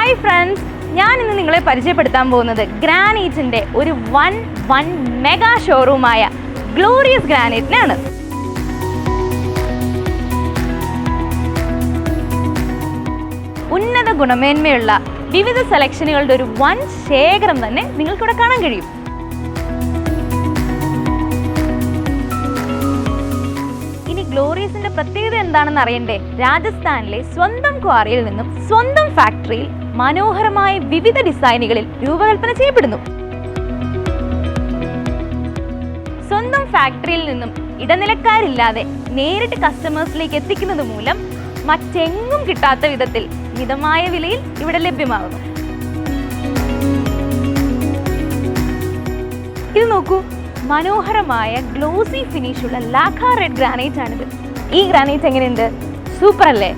Hi friends, ഞാൻ ഇന്ന് നിങ്ങളെ പരിചയപ്പെടുത്താൻ പോകുന്നത് ഗ്രാനൈറ്റിൻ്റെ ഒരു വൺ മെഗാ ഷോറൂമായ ഗ്ലോറിയസ് ഗ്രാനൈറ്റിനാണ്. ഉന്നത ഗുണമേന്മയുള്ള വിവിധ സെലക്ഷനുകളുടെ ഒരു വൻ ശേഖരം തന്നെ നിങ്ങൾക്കിവിടെ കാണാൻ കഴിയും. ഗ്ലോറിയസിന്റെ പ്രത്യേകത എന്താണെന്ന് അറിയണ്ടേ? രാജസ്ഥാനിലെ സ്വന്തം ക്വാറിയിൽ നിന്നും സ്വന്തം ഫാക്ടറിയിൽ മനോഹരമായ വിവിധ ഡിസൈനുകളിൽ രൂപകൽപ്പന ചെയ്യപ്പെടുന്നു. സ്വന്തം ഫാക്ടറിയിൽ നിന്നും ഇടനിലക്കാരില്ലാതെ നേരിട്ട് കസ്റ്റമേഴ്സിലേക്ക് എത്തിക്കുന്നത് മൂലം മറ്റെങ്ങും കിട്ടാത്ത വിധത്തിൽ മിതമായ വിലയിൽ ഇവിടെ ലഭ്യമാകുന്നു. ഇത് നോക്കൂ, മനോഹരമായ ഗ്ലോസി ഫിനിഷുള്ള ലാഖ റെഡ് ഗ്രാനൈറ്റ് ആണിത്. ഈ ഗ്രാനൈറ്റ് എങ്ങനെയുണ്ട്? സൂപ്പർ അല്ലേ?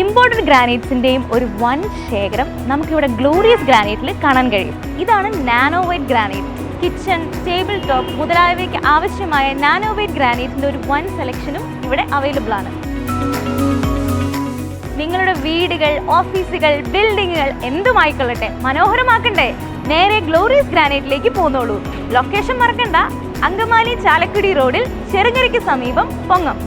ഇമ്പോർട്ടഡ് ഗ്രാനൈറ്റ്സിൻ്റെയും ഒരു വൻ ശേഖരം നമുക്കിവിടെ ഗ്ലോറിയസ് ഗ്രാനൈറ്റിൽ കാണാൻ കഴിയും. ഇതാണ് nano white granite. Kitchen, table top മുതലായവയ്ക്ക് ആവശ്യമായ നാനോ വൈറ്റ് ഗ്രാനൈറ്റിൻ്റെ ഒരു വൻ സെലക്ഷനും ഇവിടെ അവൈലബിൾ ആണ്. നിങ്ങളുടെ വീടുകൾ, ഓഫീസുകൾ, ബിൽഡിങ്ങുകൾ എന്തുമായിക്കൊള്ളട്ടെ, മനോഹരമാക്കണ്ടേ? നേരെ ഗ്ലോറിയസ് ഗ്രാനൈറ്റിലേക്ക് പോന്നോളൂ. ലൊക്കേഷൻ മറക്കണ്ട, അങ്കമാലി ചാലക്കുടി റോഡിൽ ചെറുകരയ്ക്ക് സമീപം പൊങ്ങം.